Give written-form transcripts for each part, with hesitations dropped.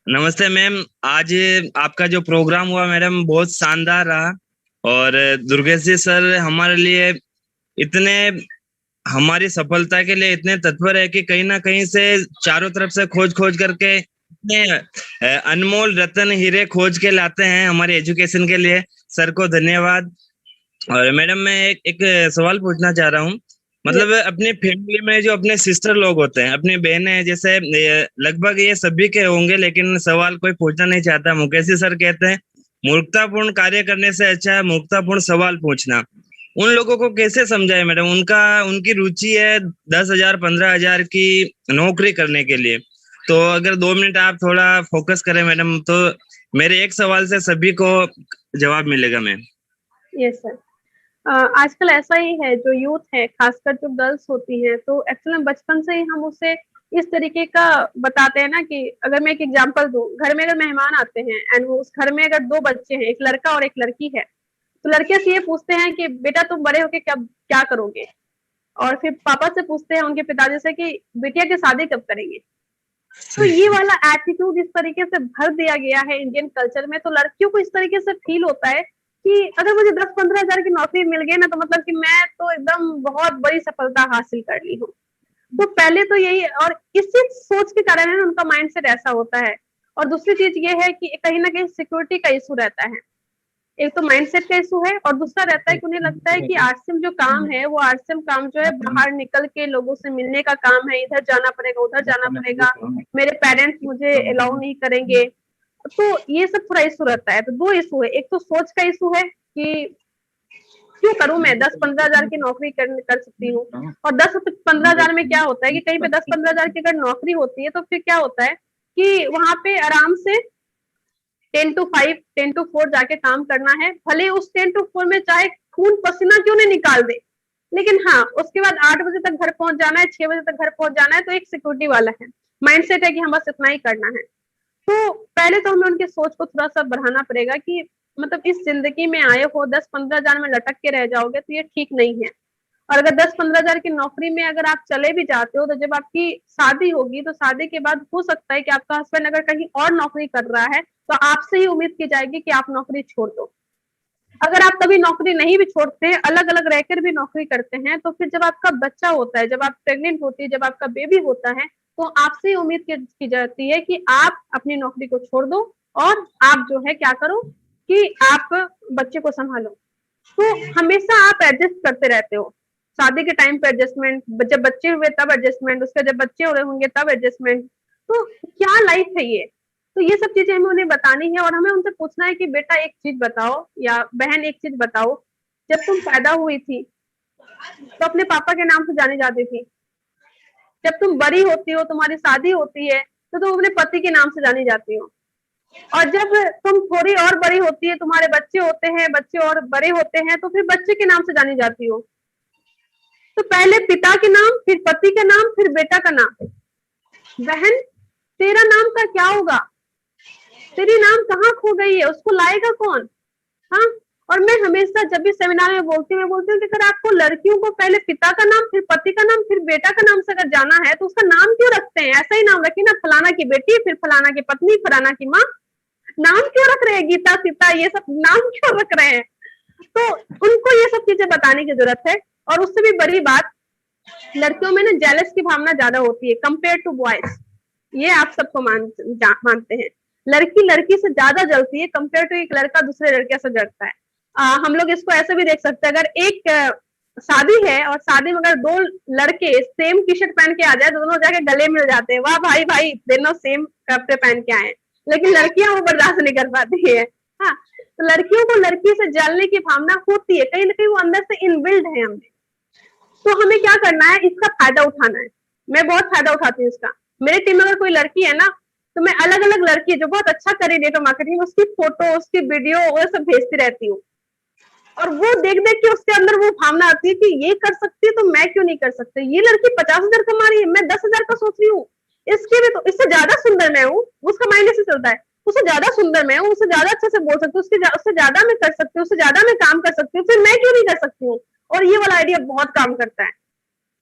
नमस्ते मैम। आज आपका जो प्रोग्राम हुआ मैडम बहुत शानदार रहा। और दुर्गेश जी सर हमारे लिए इतने हमारी सफलता के लिए इतने तत्पर है कि कहीं ना कहीं से चारों तरफ से खोज खोज करके इतने अनमोल रत्न हीरे खोज के लाते हैं हमारे एजुकेशन के लिए। सर को धन्यवाद। और मैडम मैं एक सवाल पूछना चाह रहा हूँ। यस। मतलब अपनी फैमिली में जो अपने सिस्टर लोग होते हैं, अपनी बहनें हैं, जैसे लगभग ये सभी के होंगे, लेकिन सवाल कोई पूछना नहीं चाहता। मुकेशी सर कहते हैं मूर्खतापूर्ण कार्य करने से अच्छा है मूर्खतापूर्ण सवाल पूछना। उन लोगों को कैसे समझाए मैडम? उनका उनकी रुचि है 10,000 15,000 की नौकरी करने के लिए। तो अगर 2 मिनट आप थोड़ा फोकस करें मैडम, तो मेरे एक सवाल से सभी को जवाब मिलेगा मैम। Yes sir. आजकल ऐसा ही है, जो यूथ है, खासकर जो गर्ल्स होती हैं, तो एक्चुअली में बचपन से ही हम उसे इस तरीके का बताते हैं ना कि अगर मैं एक एग्जांपल दूं, घर में अगर मेहमान आते हैं एंड वो उस घर में अगर 2 बच्चे हैं, एक लड़का और एक लड़की है, तो लड़के से ये पूछते हैं कि बेटा तुम बड़े होके क्या क्या करोगे? और फिर पापा से पूछते हैं उनके पिताजी से कि बिटिया की शादी कब करेंगे? तो ये वाला एटीट्यूड इस तरीके से भर दिया गया है इंडियन कल्चर में, तो लड़कियों को इस तरीके से फील होता है कि अगर मुझे 10-15 हजार की नौकरी मिल गई ना, तो मतलब कि मैं तो एकदम बहुत बड़ी सफलता हासिल कर ली हूँ। तो पहले तो यही, और इसी सोच के कारण है उनका माइंडसेट ऐसा होता है। और दूसरी चीज ये है कि कहीं ना कहीं सिक्योरिटी का इशू रहता है। एक तो माइंडसेट का इशू है, और दूसरा रहता है कि उन्हें लगता है कि आरसीएम जो काम है, वो आरसीएम काम जो है बाहर निकल के लोगों से मिलने का काम है, इधर जाना पड़ेगा, उधर जाना पड़ेगा, मेरे पेरेंट्स मुझे अलाउ नहीं करेंगे। तो ये सब थोड़ा इशू रहता है। तो 2 इशू है, एक तो सोच का इशू है कि क्यों करूं, मैं 10-15 हजार की नौकरी कर सकती हूँ। और 10-15 हजार में क्या होता है कि कहीं पे 10-15 हजार की अगर नौकरी होती है, तो फिर क्या होता है कि वहां पे आराम से 10 to 5, 10 to 4 जाके काम करना है। भले उस 10 to 4 में चाहे खून पसीना क्यों नहीं निकाल दे, लेकिन हाँ, उसके बाद 8 बजे तक घर पहुंच जाना है, 6 बजे तक घर पहुंच जाना है, तो एक सिक्योरिटी वाला है, माइंडसेट है कि हम बस इतना ही करना है। तो पहले तो हमें उनकी सोच को थोड़ा सा बढ़ाना पड़ेगा कि मतलब इस जिंदगी में आए हो, 10-15 हजार में लटक के रह जाओगे तो ये ठीक नहीं है। और अगर 10-15 हजार की नौकरी में अगर आप चले भी जाते हो, तो जब आपकी शादी होगी, तो शादी के बाद हो सकता है कि आपका हस्बैंड अगर कहीं और नौकरी कर रहा है, तो आपसे ही उम्मीद की जाएगी कि आप नौकरी छोड़ दो। अगर आप कभी नौकरी नहीं भी छोड़ते, अलग अलग रहकर भी नौकरी करते हैं, तो फिर जब आपका बच्चा होता है, जब आप प्रेग्नेंट होती है, जब आपका बेबी होता है, तो आपसे ही उम्मीद की जाती है कि आप अपनी नौकरी को छोड़ दो और आप जो है क्या करो कि आप बच्चे को संभालो। तो हमेशा आप एडजस्ट करते रहते हो। शादी के टाइम पे एडजस्टमेंट, जब बच्चे हुए तब एडजस्टमेंट, उसके जब बच्चे हो रहे होंगे तब एडजस्टमेंट। तो क्या लाइफ है ये? तो ये सब चीजें हमें उन्हें बतानी है, और हमें उनसे पूछना है कि बेटा एक चीज बताओ, या बहन एक चीज बताओ, जब तुम पैदा हुई थी तो अपने पापा के नाम से जानी जाती थी। जब तुम बड़ी होती हो, तुम्हारी शादी होती है, तो तुम अपने पति के नाम से जानी जाती हो। और जब तुम थोड़ी और बड़ी होती है, तुम्हारे बच्चे होते हैं, बच्चे और बड़े होते हैं, तो फिर बच्चे के नाम से जानी जाती हो। तो पहले पिता के नाम, फिर पति का नाम, फिर बेटा का नाम। बहन, तेरा नाम का क्या होगा? तेरी नाम कहाँ खो गई है, उसको लाएगा कौन? हाँ। और मैं हमेशा जब भी सेमिनार में बोलती हूँ, मैं बोलती हूँ कि अगर आपको लड़कियों को पहले पिता का नाम, फिर पति का नाम, फिर बेटा का नाम से अगर जाना है, तो उसका नाम क्यों रखते हैं? ऐसा ही नाम रखिए ना, फलाना की बेटी, फिर फलाना की पत्नी, फलाना की माँ। नाम क्यों रख रहे हैं? गीता, सीता, ये सब नाम क्यों रख रहे हैं? तो उनको ये सब चीजें बताने की जरूरत है। और उससे भी बड़ी बात, लड़कियों में ना जेलस की भावना ज्यादा होती है कंपेयर टू बॉयज। ये आप सबको मानते हैं। लड़की लड़की से ज्यादा जलती है कंपेयर टू एक लड़का दूसरे लड़के से जलता है। हम लोग इसको ऐसे भी देख सकते हैं, अगर एक शादी है और शादी में अगर 2 लड़के सेम टी शर्ट पहन के आ जाए, दोनों जाके गले मिल जाते हैं, वाह भाई भाई दोनों सेम कपड़े पहन के आए हैं। लेकिन लड़कियां वो बर्दाश्त नहीं कर पाती है। हाँ। तो लड़कियों को लड़की से जलने की भावना होती है, कहीं ना कहीं वो अंदर से इनबिल्ड है हमें। तो हमें क्या करना है, इसका फायदा उठाना है। मैं बहुत फायदा उठाती हूँ इसका। मेरे टीम में अगर कोई लड़की है ना, तो मैं अलग अलग लड़की जो बहुत अच्छा करे नेटवर्क मार्केटिंग, उसकी फोटो, उसकी वीडियो, वो सब भेजती रहती हूँ। और वो देख देख के उसके अंदर वो भावना आती है कि ये कर सकती है तो मैं क्यों नहीं कर सकती। ये लड़की 50,000 कमा रही है, मैं 10,000 का सोच रही हूँ। इसके भी तो इससे ज्यादा सुंदर मैं हूँ, उसका माइंड ऐसे चलता है। उससे ज्यादा सुंदर मैं हूँ, उससे ज्यादा अच्छे से बोल सकती हूँ, उससे ज्यादा मैं कर सकती हूँ, उससे ज्यादा मैं काम कर सकती हूँ, फिर मैं क्यों नहीं कर सकती हूँ? और ये वाला आइडिया बहुत काम करता है।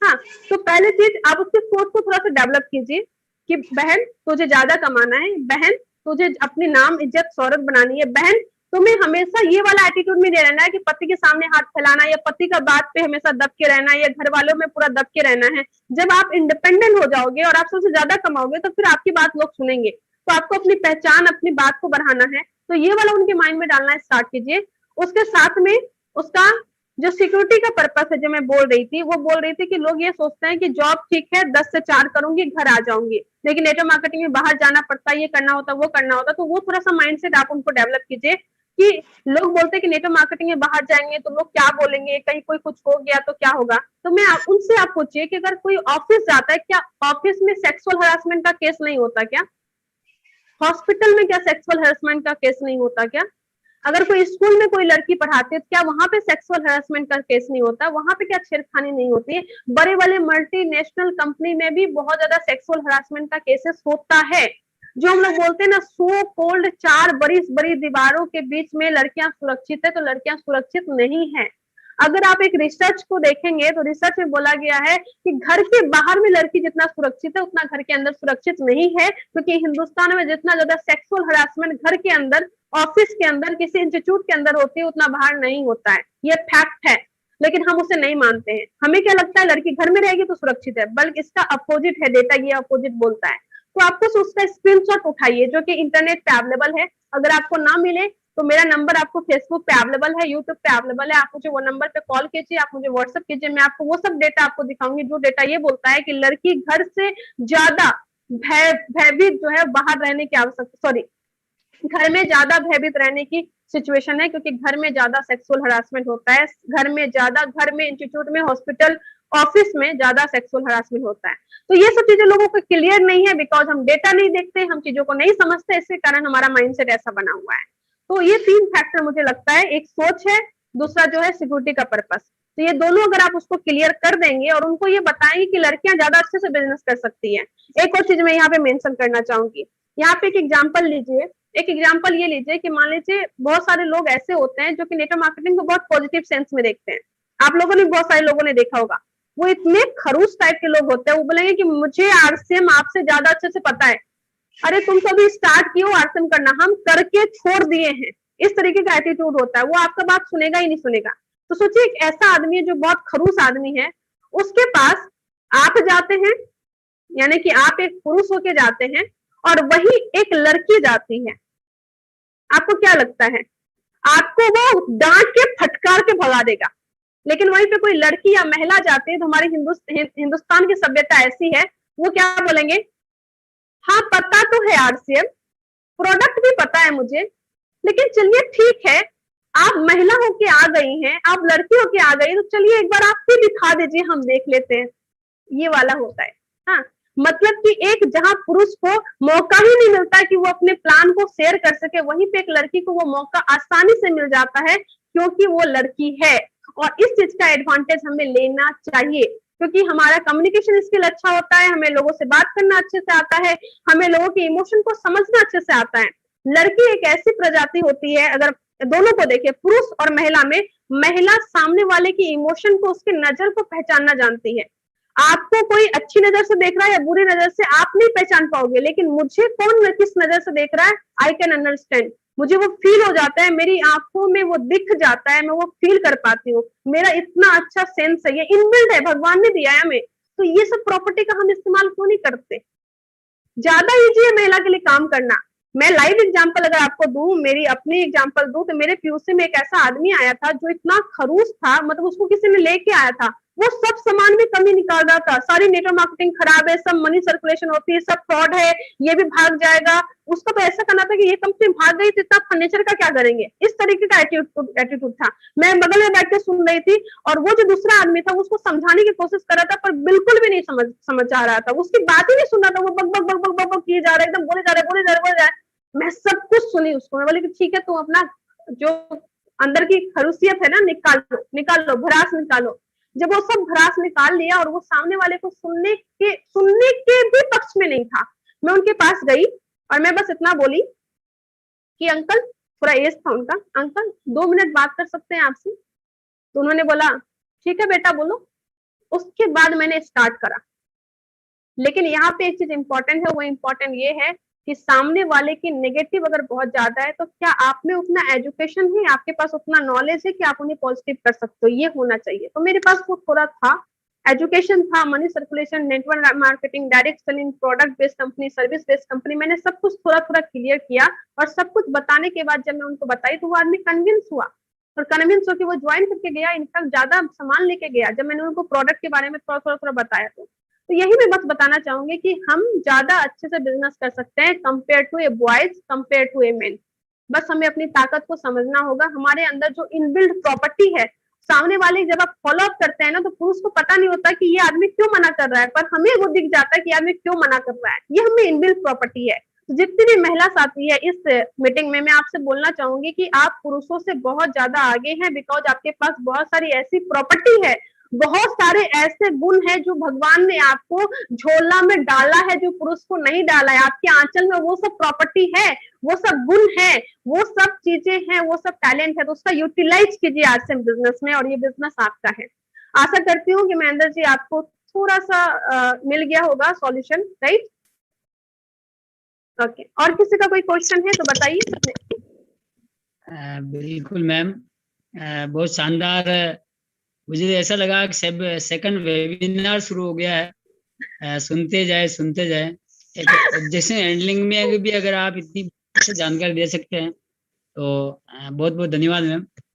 हाँ। तो पहले चीज आप उसकी सोच को थोड़ा सा डेवलप कीजिए कि बहन तुझे ज्यादा कमाना है, बहन तुझे अपनी नाम इज्जत शोहरत बनानी है। बहन, तुम्हें हमेशा ये वाला एटीट्यूड में दे रहना है कि पति के सामने हाथ फैलाना या पति का बात पे हमेशा दब के रहना या घर वालों में पूरा दब के रहना है। जब आप इंडिपेंडेंट हो जाओगे और आप सबसे ज्यादा कमाओगे तो फिर आपकी बात लोग सुनेंगे। तो आपको अपनी पहचान, अपनी बात को बढ़ाना है, तो ये वाला उनके माइंड में डालना स्टार्ट कीजिए। उसके साथ में उसका जो सिक्योरिटी का पर्पस है, जो मैं बोल रही थी, वो बोल रही थी कि लोग ये सोचते हैं कि जॉब ठीक है, 10 से 4 करूंगी, घर आ जाऊंगी, लेकिन नेटवर्क मार्केटिंग में बाहर जाना पड़ता है, ये करना होता, वो करना होता। तो वो थोड़ा सा माइंडसेट आप उनको डेवलप कीजिए कि लोग बोलते हैं कि नेटवर्क मार्केटिंग में बाहर जाएंगे तो लोग क्या बोलेंगे, कहीं कोई कुछ हो गया तो क्या होगा। तो मैं उनसे आप पूछिए कि अगर कोई ऑफिस जाता है, क्या ऑफिस में सेक्सुअल हरासमेंट का केस नहीं होता क्या? हॉस्पिटल में क्या सेक्सुअल हरासमेंट का केस नहीं होता क्या? अगर कोई स्कूल में कोई लड़की पढ़ाती है तो क्या वहां पे सेक्सुअल हरासमेंट का केस नहीं होता? वहां पे क्या छेड़खानी नहीं होती है? बड़े वाले मल्टीनेशनल कंपनी में भी बहुत ज्यादा सेक्सुअल हरासमेंट का केसेस होता है। जो हम लोग बोलते हैं ना, सो कोल्ड 4 बड़ी बड़ी दीवारों के बीच में लड़कियां सुरक्षित है, तो लड़कियां सुरक्षित नहीं है। अगर आप एक रिसर्च को देखेंगे तो रिसर्च में बोला गया है कि घर के बाहर में लड़की जितना सुरक्षित है उतना घर के अंदर सुरक्षित नहीं है, क्योंकि हिंदुस्तान में जितना ज्यादा सेक्सुअल हरासमेंट घर के अंदर, ऑफिस के अंदर, किसी इंस्टीट्यूट के अंदर होती है, उतना बाहर नहीं होता है। ये फैक्ट है, लेकिन हम उसे नहीं मानते हैं। हमें क्या लगता है लड़की घर में रहेगी तो सुरक्षित है, बल्कि इसका अपोजिट है। डेटा ये अपोजिट बोलता है। तो आपको उसका स्क्रीनशॉट उठाइए, जो कि इंटरनेट पे अवेलेबल है। अगर आपको ना मिले तो मेरा नंबर आपको फेसबुक पे अवेलेबल है, यूट्यूब पे अवेलेबल है, आप मुझे वो नंबर पे कॉल कीजिए, आप मुझे व्हाट्सएप कीजिए, मैं आपको वो सब डेटा आपको दिखाऊंगी जो डेटा ये बोलता है कि लड़की घर से ज्यादा भयभीत जो है बाहर रहने की आवश्यकता, सॉरी, घर में ज्यादा भयभीत रहने की सिचुएशन है, क्योंकि घर में ज्यादा सेक्सुअल हरासमेंट होता है। घर में ज्यादा, घर में, इंस्टीट्यूट में, हॉस्पिटल, ऑफिस में ज्यादा सेक्सुअल हरासमेंट होता है। तो ये सब चीजें लोगों को क्लियर नहीं है, बिकॉज हम डेटा नहीं देखते, हम चीजों को नहीं समझते, इसके कारण हमारा माइंडसेट ऐसा बना हुआ है। तो ये 3 फैक्टर मुझे लगता है, एक सोच है, दूसरा जो है सिक्योरिटी का पर्पस। तो ये दोनों अगर आप उसको क्लियर कर देंगे और उनको ये बताएंगे कि लड़कियां ज्यादा अच्छे से बिजनेस कर सकती हैं। एक और चीज मैं यहाँ पे मेंशन करना चाहूंगी, यहाँ पे एक एग्जांपल लीजिए। एक एग्जांपल ये लीजिए कि मान लीजिए बहुत सारे लोग ऐसे होते हैं जो कि नेटवर्क मार्केटिंग को बहुत पॉजिटिव सेंस में देखते हैं। आप लोगों ने, बहुत सारे लोगों ने देखा होगा, वो इतने खरूस टाइप के लोग होते हैं, वो बोलेंगे कि मुझे आरसीएम आपसे ज्यादा अच्छे से पता है। अरे तुम कभी स्टार्ट किए आरसीएम करना, हम करके छोड़ दिए हैं। इस तरीके का एटीट्यूड होता है, वो आपका बात सुनेगा ही नहीं सुनेगा। तो सोचिए एक ऐसा आदमी है जो बहुत खरूस आदमी है, उसके पास आप जाते हैं, यानी कि आप एक पुरुष होके जाते हैं और वही एक लड़की जाती है, आपको क्या लगता है? आपको वो डांट के फटकार के भगा देगा। लेकिन वहीं पे कोई लड़की या महिला जाती है तो हमारी हिंदुस्तान की सभ्यता ऐसी है, वो क्या बोलेंगे? हाँ पता तो है आरसीएम, प्रोडक्ट भी पता है मुझे, लेकिन चलिए ठीक है, आप महिला होके आ गई हैं, आप लड़की होके आ गई, तो चलिए एक बार आप भी दिखा दीजिए, हम देख लेते हैं। ये वाला होता है। हाँ, मतलब कि एक जहां पुरुष को मौका ही नहीं मिलता है कि वो अपने प्लान को शेयर कर सके, वहीं पे एक लड़की को वो मौका आसानी से मिल जाता है, क्योंकि वो लड़की है। और इस चीज का एडवांटेज हमें लेना चाहिए, क्योंकि हमारा कम्युनिकेशन स्किल अच्छा होता है, हमें लोगों से बात करना अच्छे से आता है, हमें लोगों के इमोशन को समझना अच्छे से आता है। लड़की एक ऐसी प्रजाति होती है, अगर दोनों को देखिए, पुरुष और महिला में, महिला सामने वाले की इमोशन को, उसके नजर को पहचानना जानती है। आपको कोई अच्छी नजर से देख रहा है या बुरी नजर से, आप नहीं पहचान पाओगे, लेकिन मुझे कौन किस नजर से देख रहा है, आई कैन अंडरस्टैंड। मुझे वो फील हो जाता है, मेरी आंखों में वो दिख जाता है, मैं वो फील कर पाती हूँ। मेरा इतना अच्छा सेंस है, ये इनबिल्ट है, भगवान ने दिया है हमें। तो ये सब प्रॉपर्टी का हम इस्तेमाल क्यों नहीं करते? ज्यादा इजी है महिला के लिए काम करना। मैं लाइव एग्जांपल अगर आपको दूं, मेरी अपनी एग्जांपल दूं, तो मेरे पीयूसी में एक ऐसा आदमी आया था जो इतना खरूस था, मतलब उसको किसी ने लेके आया था, वो सब सामान में कमी निकाल रहा था, सारी नेटवर्क मार्केटिंग खराब है, सब मनी सर्कुलेशन होती है, सब फ्रॉड है, ये भी भाग जाएगा। उसका तो ऐसा करना था कि ये कंपनी भाग गई तो इतना फर्नीचर का क्या करेंगे, इस तरीके का एटीट्यूड था। मैं बगल में बैठ के सुन रही थी, और वो जो दूसरा आदमी था उसको समझाने की कोशिश कर रहा था, पर बिल्कुल भी नहीं समझ आ रहा था, उसकी बात ही नहीं सुन रहा था, वो बक बक बक बक बक किए जा रहा है, एकदम बोले जा रहे। मैं सब कुछ सुनी उसको, मैं बोली कि ठीक है, तुम अपना जो अंदर की खरूसियत है ना, निकाल लो, भड़ास निकालो। जब वो सब भड़ास निकाल लिया और वो सामने वाले को सुनने के भी पक्ष में नहीं था, मैं उनके पास गई और मैं बस इतना बोली कि अंकल, थोड़ा एज था उनका, अंकल 2 मिनट बात कर सकते हैं आपसे? तो उन्होंने बोला ठीक है बेटा बोलो। उसके बाद मैंने स्टार्ट करा। लेकिन यहाँ पे एक चीज इंपॉर्टेंट है, वो इंपॉर्टेंट ये है कि सामने वाले की नेगेटिव अगर बहुत ज्यादा है तो क्या आप में उतना एजुकेशन है, आपके पास उतना नॉलेज है कि आप उन्हें पॉजिटिव कर सकते हो, ये होना चाहिए। तो मेरे पास वो थोड़ा था, एजुकेशन था, money circulation, network marketing, direct selling, product based company, service based company, मैंने सब कुछ थोड़ा थोड़ा क्लियर किया। और सब कुछ बताने के बाद जब मैं उनको बताई तो वो आदमी कन्विंस हुआ, और कन्विंस होकर वो ज्वाइन करके गया, इनफैक्ट ज्यादा सामान लेके गया जब मैंने उनको प्रोडक्ट के बारे में थोड़ा थोड़ा थोड़ा बताया। तो यही मैं बस बताना चाहूंगी कि हम ज्यादा अच्छे से बिजनेस कर सकते हैं compare to a boys, compare to a men. बस हमें अपनी ताकत को समझना होगा, हमारे अंदर जो इनबिल्ड प्रॉपर्टी है, सामने वाले जब आप फॉलो अप करते हैं ना तो पुरुष को पता नहीं होता कि ये आदमी क्यों मना कर रहा है, पर हमें वो दिख जाता है कि आदमी क्यों मना कर रहा है, ये हमें इनबिल्ड प्रॉपर्टी है। तो जितनी भी महिला साथी है इस मीटिंग में, मैं आपसे बोलना चाहूंगी कि आप पुरुषों से बहुत ज्यादा आगे हैं, बिकॉज आपके पास बहुत सारी ऐसी प्रॉपर्टी है, बहुत सारे ऐसे गुण है जो भगवान ने आपको झोला में डाला है, जो पुरुष को नहीं डाला है। आपके आंचल में वो सब प्रॉपर्टी है, वो सब गुण है, वो सब चीजें हैं, वो सब टैलेंट है, तो उसका यूटिलाइज कीजिए आज से बिजनेस में, और ये बिजनेस आपका है। आशा करती हूँ कि महेंद्र जी आपको थोड़ा सा मिल गया होगा सॉल्यूशन, राइट? ओके, और किसी का कोई क्वेश्चन है तो बताइए। बिल्कुल मैम, बहुत शानदार। मुझे ऐसा लगा कि सब सेकंड वेबिनार शुरू हो गया है। सुनते जाए। एक ऑब्जेक्शन हैंडलिंग में भी अगर आप इतनी जानकारी दे सकते हैं तो बहुत बहुत धन्यवाद मैम।